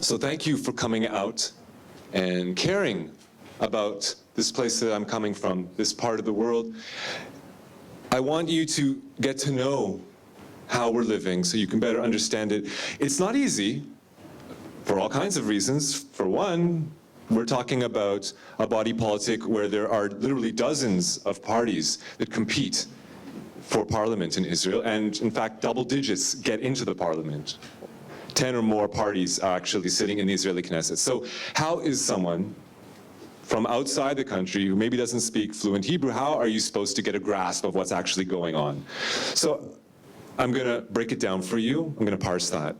So thank you for coming out and caring about this place that I'm coming from, this part of the world. I want you to get to know how we're living so you can better understand it. It's not easy for all kinds of reasons. For one, we're talking about a body politic where there are literally dozens of parties that compete for parliament in Israel, and in fact, double digits get into the parliament. 10 or more parties are actually sitting in the Israeli Knesset. So how is someone from outside the country who maybe doesn't speak fluent Hebrew, how are you supposed to get a grasp of what's actually going on? So I'm gonna break it down for you. I'm gonna parse that.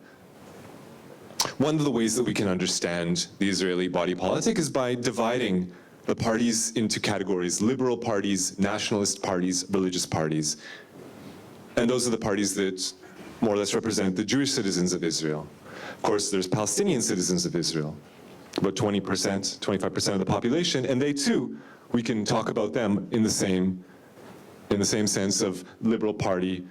One of the ways that we can understand the Israeli body politic is by dividing the parties into categories: liberal parties, nationalist parties, religious parties. And those are the parties that more or less represent the Jewish citizens of Israel. Of course, there's Palestinian citizens of Israel, about 20%, 25% of the population, and they too, we can talk about them in the same sense of liberal party,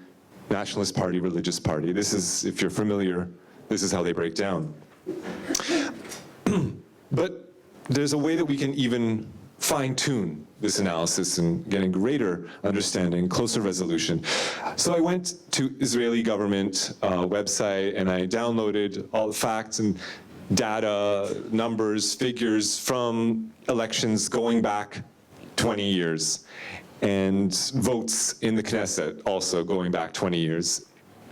nationalist party, religious party. This is, if you're familiar, this is how they break down. But there's a way that we can even fine-tune this analysis and get a greater understanding, closer resolution. So I went to Israeli government website and I downloaded all the facts and data, numbers, figures from elections going back 20 years, and votes in the Knesset also going back 20 years.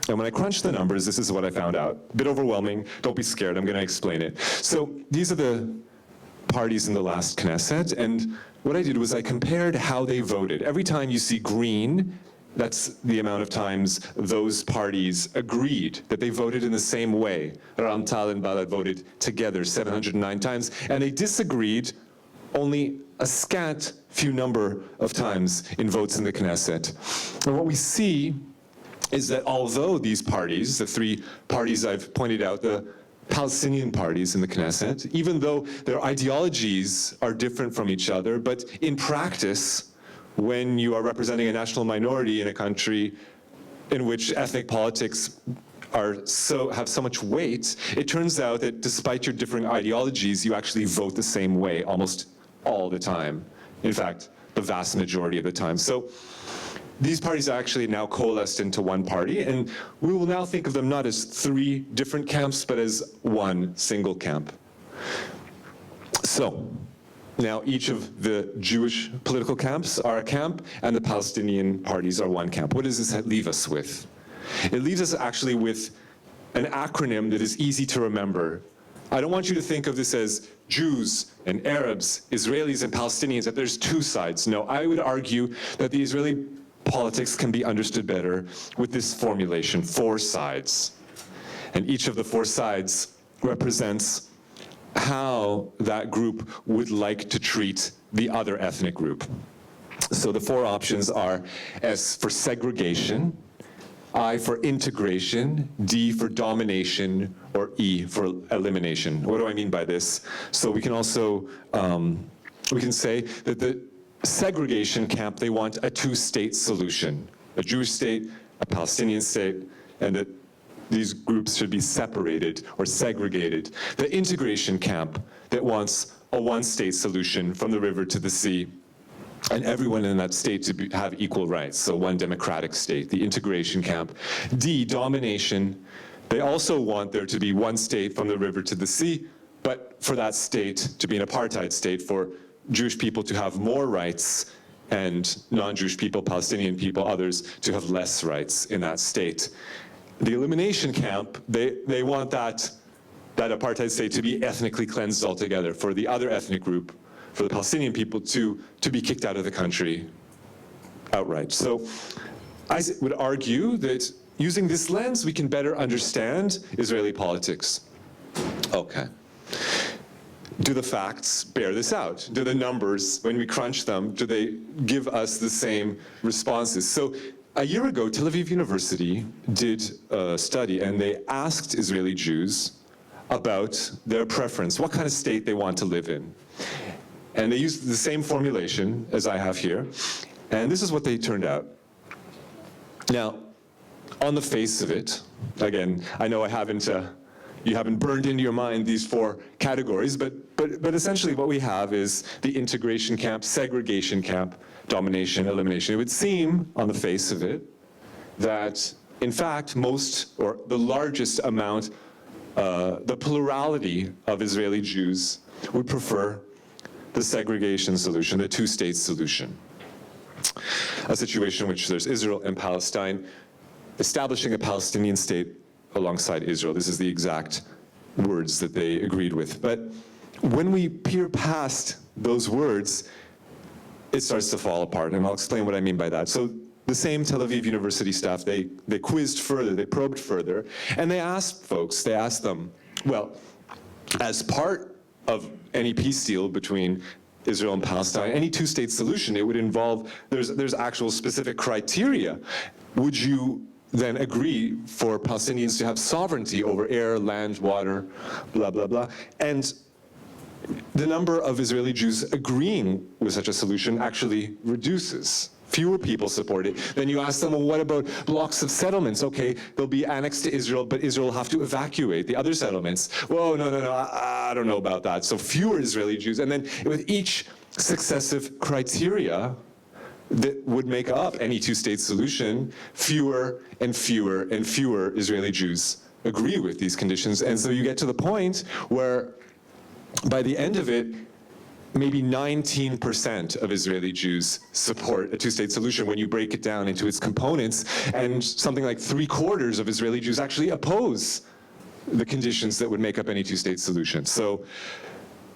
And when I crunched the numbers, this is what I found out. A bit overwhelming, don't be scared, I'm gonna explain it. So these are the parties in the last Knesset, and what I did was I compared how they voted. Every time you see green, that's the amount of times those parties agreed that they voted in the same way. Ram Tal and Balad voted together 709 times, and they disagreed only a scant few number of times in votes in the Knesset. And what we see is that although these parties, the three parties I've pointed out, the Palestinian parties in the Knesset, even though their ideologies are different from each other, but in practice, when you are representing a national minority in a country in which ethnic politics have so much weight, it turns out that despite your differing ideologies, you actually vote the same way almost all the time. In fact, the vast majority of the time. So these parties are actually now coalesced into one party, and we will now think of them not as three different camps, but as one single camp. So now each of the Jewish political camps are a camp, and the Palestinian parties are one camp. What does this leave us with? It leaves us actually with an acronym that is easy to remember. I don't want you to think of this as Jews and Arabs, Israelis and Palestinians, that there's two sides. No, I would argue that the Israeli politics can be understood better with this formulation: 4 sides. And each of the 4 sides represents how that group would like to treat the other ethnic group. So the 4 options are S for segregation, I for integration, D for domination, or E for elimination. What do I mean by this? So we can also, we can say that the segregation camp, they want a 2-state solution, a Jewish state, a Palestinian state, and that these groups should be separated or segregated. The integration camp that wants a 1-state solution from the river to the sea, and everyone in that state to have equal rights, so one democratic state, the integration camp. D, domination. They also want there to be 1 state from the river to the sea, but for that state to be an apartheid state, for Jewish people to have more rights and non-Jewish people, Palestinian people, others to have less rights in that state. The elimination camp, they want that apartheid state to be ethnically cleansed altogether, for the other ethnic group, for the Palestinian people to be kicked out of the country outright. So I would argue that using this lens, we can better understand Israeli politics. Okay. Do the facts bear this out? Do the numbers, when we crunch them, do they give us the same responses? So a year ago, Tel Aviv University did a study, and they asked Israeli Jews about their preference, what kind of state they want to live in. And they used the same formulation as I have here, and this is what they turned out. Now, on the face of it, again, I know I haven't you haven't burned into your mind these four categories, but essentially what we have is the integration camp, segregation camp, domination, elimination. It would seem, on the face of it, that in fact most, or the largest amount, the plurality of Israeli Jews would prefer the segregation solution, the two-state solution. A situation in which there's Israel and Palestine establishing a Palestinian state alongside Israel. This is the exact words that they agreed with. But when we peer past those words, it starts to fall apart, and I'll explain what I mean by that. So the same Tel Aviv University staff, they quizzed further, they probed further, and they asked them, well, as part of any peace deal between Israel and Palestine, any two-state solution, it would involve, there's actual specific criteria. Would you then agree for Palestinians to have sovereignty over air, land, water, blah, blah, blah? And the number of Israeli Jews agreeing with such a solution actually reduces. Fewer people support it. Then you ask them, well, what about blocks of settlements? Okay, they'll be annexed to Israel, but Israel will have to evacuate the other settlements. Whoa, no, I don't know about that. So fewer Israeli Jews. And then with each successive criteria that would make up any two-state solution, fewer and fewer and fewer Israeli Jews agree with these conditions. And so you get to the point where by the end of it, maybe 19% of Israeli Jews support a two-state solution when you break it down into its components, and something like 3/4 of Israeli Jews actually oppose the conditions that would make up any two-state solution. So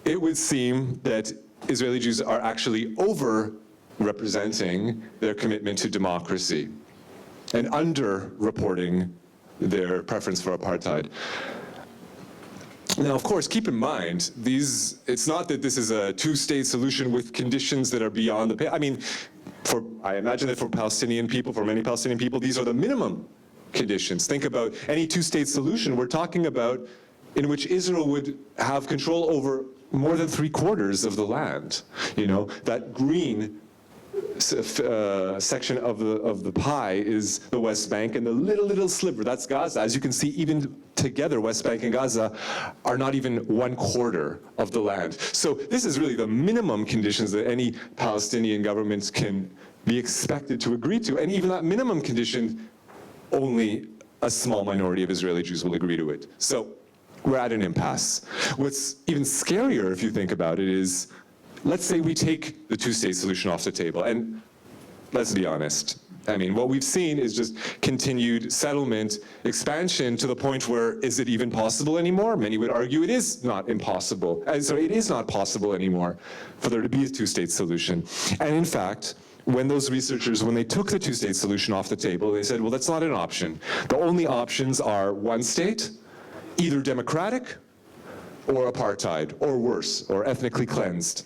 it would seem that Israeli Jews are actually over-representing their commitment to democracy and under-reporting their preference for apartheid. Now, of course, keep in mind, it's not that this is a two-state solution with conditions that are beyond the, I mean, I imagine that for Palestinian people, for many Palestinian people, these are the minimum conditions. Think about any two-state solution we're talking about in which Israel would have control over more than 3/4 of the land. You know, that green section of the pie is the West Bank, and the little sliver, that's Gaza. As you can see, even together, West Bank and Gaza are not even 1/4 of the land. So this is really the minimum conditions that any Palestinian government can be expected to agree to. And even that minimum condition, only a small minority of Israeli Jews will agree to it. So we're at an impasse. What's even scarier, if you think about it, is let's say we take the two-state solution off the table, and let's be honest. I mean, what we've seen is just continued settlement, expansion to the point where, is it even possible anymore? Many would argue it is not impossible. So it is not possible anymore for there to be a two-state solution. And in fact, when those researchers, when they took the two-state solution off the table, they said, well, that's not an option. The only options are one state, either democratic or apartheid, or worse, or ethnically cleansed.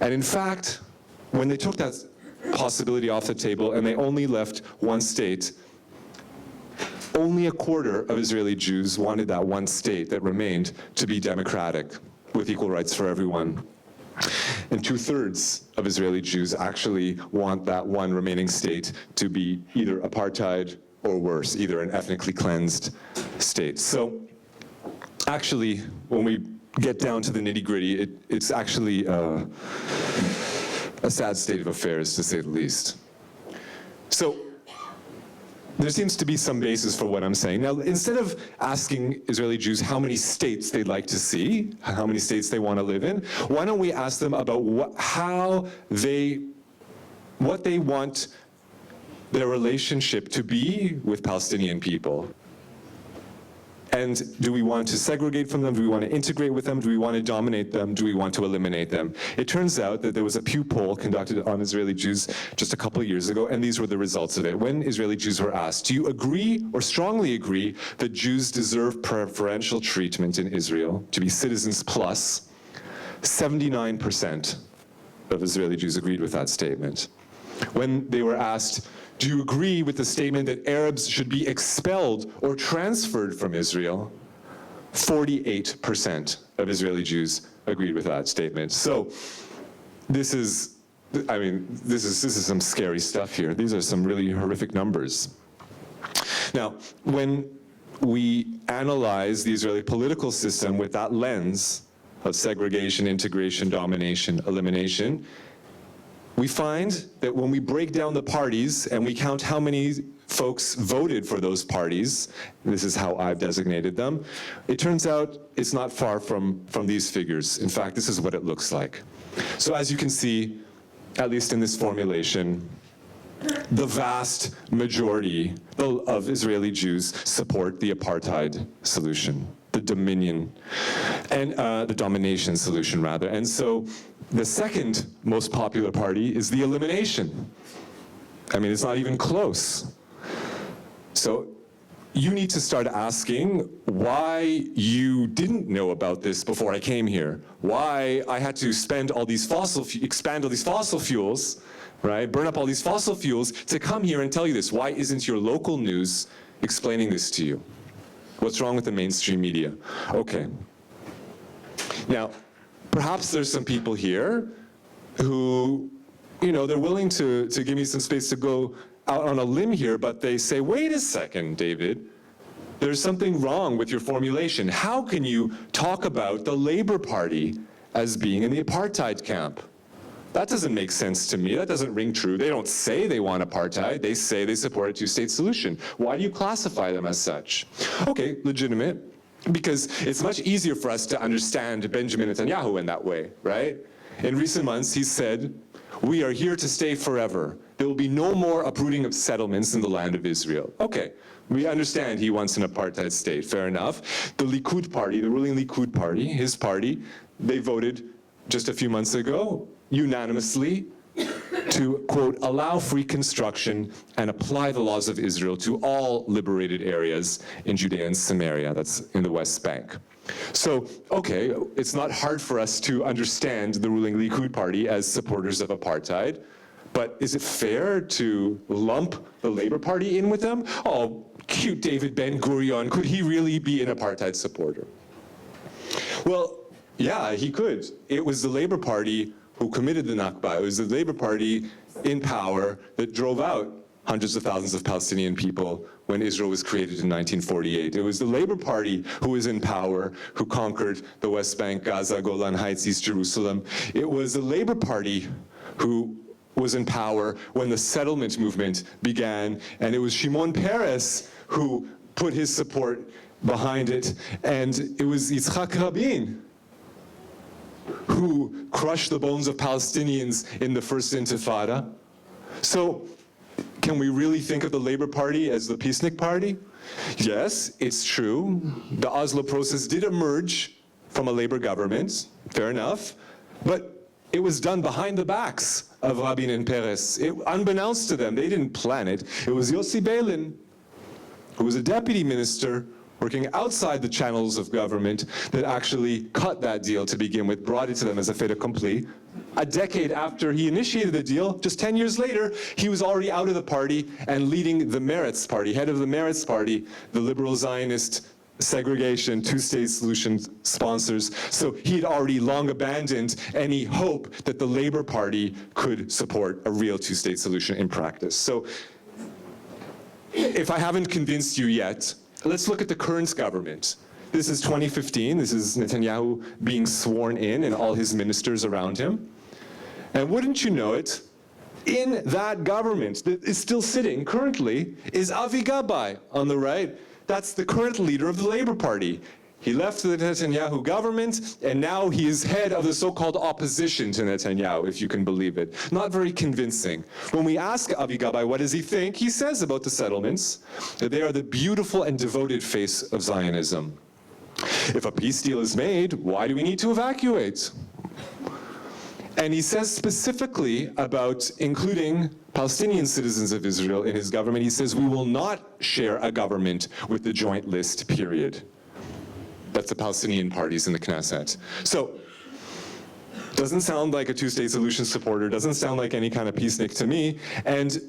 And in fact, when they took that possibility off the table and they only left one state, only 1/4 of Israeli Jews wanted that one state that remained to be democratic with equal rights for everyone. And 2/3 of Israeli Jews actually want that one remaining state to be either apartheid or worse, either an ethnically cleansed state. So actually, when we get down to the nitty-gritty, it's actually a sad state of affairs, to say the least. So there seems to be some basis for what I'm saying. Now, instead of asking Israeli Jews how many states they'd like to see, how many states they want to live in, why don't we ask them about what they want their relationship to be with Palestinian people? And do we want to segregate from them? Do we want to integrate with them? Do we want to dominate them? Do we want to eliminate them? It turns out that there was a Pew poll conducted on Israeli Jews just a couple of years ago, and these were the results of it. When Israeli Jews were asked, do you agree or strongly agree that Jews deserve preferential treatment in Israel, to be citizens plus, 79% of Israeli Jews agreed with that statement. When they were asked, do you agree with the statement that Arabs should be expelled or transferred from Israel? 48% of Israeli Jews agreed with that statement. So this is some scary stuff here. These are some really horrific numbers. Now, when we analyze the Israeli political system with that lens of segregation, integration, domination, elimination, we find that when we break down the parties and we count how many folks voted for those parties, this is how I've designated them, it turns out it's not far from these figures. In fact, this is what it looks like. So as you can see, at least in this formulation, the vast majority of Israeli Jews support the apartheid solution, the dominion, and the domination solution, rather. And so the second most popular party is the elimination. I mean, it's not even close. So you need to start asking why you didn't know about this before I came here, why I had to expand all these fossil fuels, right? Burn up all these fossil fuels to come here and tell you this. Why isn't your local news explaining this to you? What's wrong with the mainstream media? Okay. Now, perhaps there's some people here who, you know, they're willing to give me some space to go out on a limb here, but they say, wait a second, David, there's something wrong with your formulation. How can you talk about the Labour Party as being in the apartheid camp? That doesn't make sense to me. That doesn't ring true. They don't say they want apartheid. They say they support a two-state solution. Why do you classify them as such? Okay, legitimate, because it's much easier for us to understand Benjamin Netanyahu in that way, right? In recent months, he said, we are here to stay forever. There will be no more uprooting of settlements in the land of Israel. Okay, we understand he wants an apartheid state, fair enough. The Likud party, the ruling Likud party, his party, they voted just a few months ago unanimously to, quote, allow free construction and apply the laws of Israel to all liberated areas in Judea and Samaria, that's in the West Bank. So, okay, it's not hard for us to understand the ruling Likud party as supporters of apartheid, but is it fair to lump the Labour Party in with them? Oh, cute David Ben-Gurion, could he really be an apartheid supporter? Well, yeah, he could. It was the Labour Party who committed the Nakba. It was the Labour Party in power that drove out hundreds of thousands of Palestinian people when Israel was created in 1948. It was the Labour Party who was in power, who conquered the West Bank, Gaza, Golan Heights, East Jerusalem. It was the Labour Party who was in power when the settlement movement began, and it was Shimon Peres who put his support behind it, and it was Yitzhak Rabin who crushed the bones of Palestinians in the first Intifada. So, can we really think of the Labour Party as the peacenik party? Yes, it's true. The Oslo process did emerge from a Labour government, fair enough, but it was done behind the backs of Rabin and Peres. Unbeknownst to them, they didn't plan it. It was Yossi Beilin, who was a deputy minister working outside the channels of government, that actually cut that deal to begin with, brought it to them as a fait accompli. A decade after he initiated the deal, just 10 years later, he was already out of the party and leading the Meretz party, head of the Meretz party, the liberal Zionist segregation, two-state solution sponsors. So he'd already long abandoned any hope that the Labour Party could support a real two-state solution in practice. So if I haven't convinced you yet, let's look at the current government. This is 2015. This is Netanyahu being sworn in and all his ministers around him. And wouldn't you know it, in that government that is still sitting currently is Avi Gabay on the right. That's the current leader of the Labour Party. He left the Netanyahu government, and now he is head of the so-called opposition to Netanyahu, if you can believe it. Not very convincing. When we ask Avi Gabay what does he think, he says about the settlements that they are the beautiful and devoted face of Zionism. If a peace deal is made, why do we need to evacuate? And he says specifically about including Palestinian citizens of Israel in his government, he says, we will not share a government with the joint list, period. That's the Palestinian parties in the Knesset. So, doesn't sound like a two-state solution supporter, doesn't sound like any kind of peacenik to me, and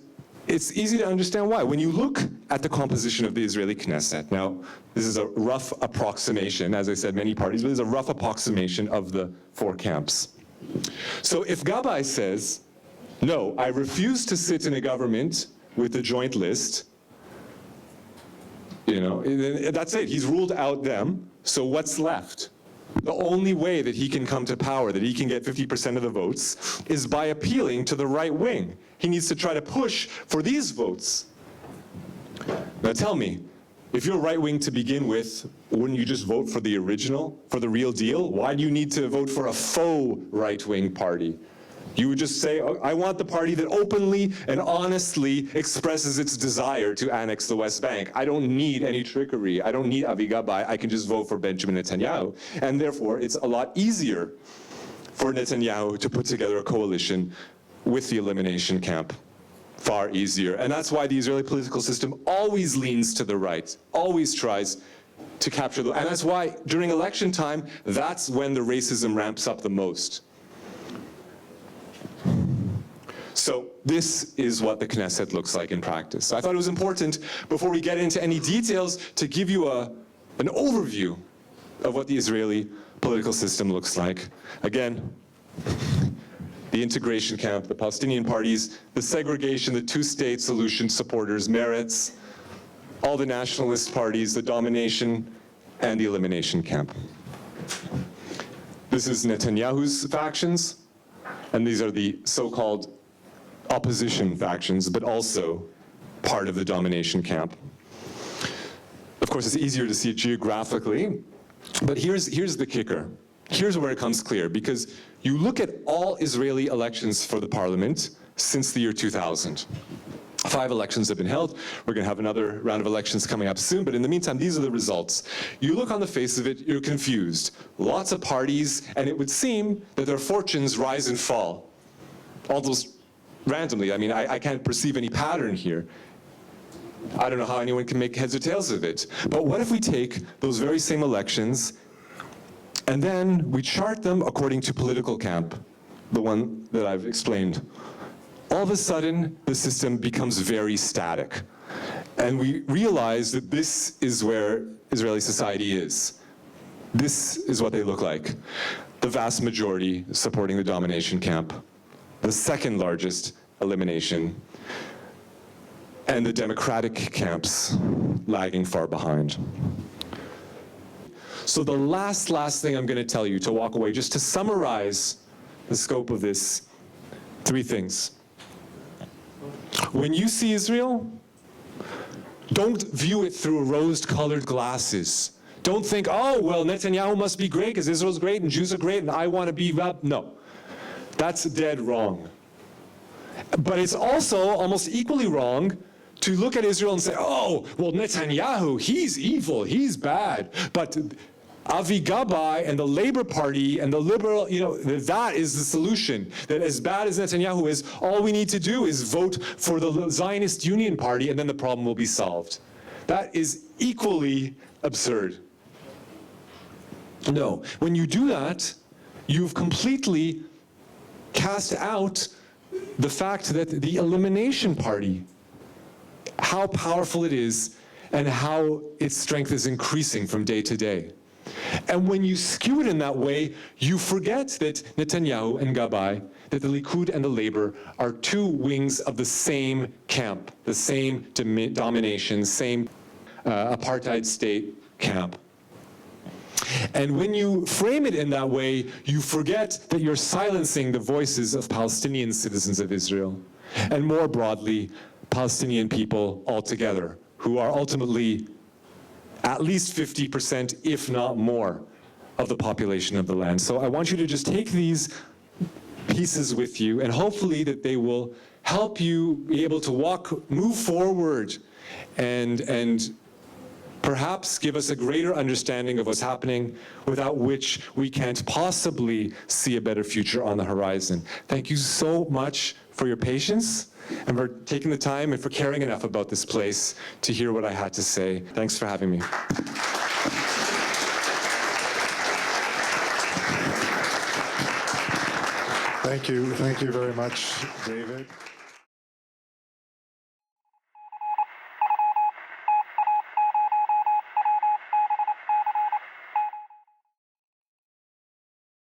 it's easy to understand why. When you look at the composition of the Israeli Knesset, now, this is a rough approximation, as I said, many parties, but this is a rough approximation of the four camps. So if Gabay says, no, I refuse to sit in a government with the joint list, You know, that's it. He's ruled out them. So what's left? The only way that he can come to power, that he can get 50% of the votes, is by appealing to the right wing. He needs to try to push for these votes. Now tell me, if you're right wing to begin with, wouldn't you just vote for the original, for the real deal? Why do you need to vote for a faux right wing party? You would just say, oh, I want the party that openly and honestly expresses its desire to annex the West Bank. I don't need any trickery. I don't need Avi Gabay. I can just vote for Benjamin Netanyahu. And therefore, it's a lot easier for Netanyahu to put together a coalition with the elimination camp. Far easier. And that's why the Israeli political system always leans to the right, always tries to capture the, and that's why during election time, that's when the racism ramps up the most. So this is what the Knesset looks like in practice. So I thought it was important, before we get into any details, to give you an overview of what the Israeli political system looks like. Again, the integration camp, the Palestinian parties, the segregation, the two-state solution supporters, Meretz, all the nationalist parties, the domination, and the elimination camp. This is Netanyahu's factions, and these are the so-called opposition factions, but also part of the domination camp. Of course, it's easier to see it geographically, but here's the kicker. Here's where it comes clear, because you look at all Israeli elections for the parliament since the year 2000. 5 elections have been held. We're going to have another round of elections coming up soon, but in the meantime, these are the results. You look on the face of it, you're confused. Lots of parties, and it would seem that their fortunes rise and fall. Almost randomly. I mean, I can't perceive any pattern here. I don't know how anyone can make heads or tails of it. But what if we take those very same elections and then we chart them according to political camp, the one that I've explained? All of a sudden, the system becomes very static. And we realize that this is where Israeli society is. This is what they look like. The vast majority supporting the domination camp, the second largest elimination, and the democratic camps lagging far behind. So the last thing I'm going to tell you to walk away, just to summarize the scope of this, 3 things. When you see Israel, don't view it through rose-colored glasses. Don't think, oh, well, Netanyahu must be great because Israel's great and Jews are great and I want to be up. No, that's dead wrong. But it's also almost equally wrong to look at Israel and say, oh, well, Netanyahu, he's evil, he's bad. But Avi Gabay and the Labor Party and the liberal, that is the solution. That as bad as Netanyahu is, all we need to do is vote for the Zionist Union Party and then the problem will be solved. That is equally absurd. No, when you do that, you've completely cast out the fact that the elimination party, how powerful it is and how its strength is increasing from day to day. And when you skew it in that way, you forget that Netanyahu and Gabay, that the Likud and the Labor are 2 wings of the same camp, the same domination, same apartheid state camp. And when you frame it in that way, you forget that you're silencing the voices of Palestinian citizens of Israel, and more broadly, Palestinian people altogether, who are ultimately at least 50%, if not more, of the population of the land. So I want you to just take these pieces with you, and hopefully that they will help you be able to move forward, and perhaps give us a greater understanding of what's happening, without which we can't possibly see a better future on the horizon. Thank you so much for your patience and for taking the time and for caring enough about this place to hear what I had to say. Thanks for having me. Thank you very much, David.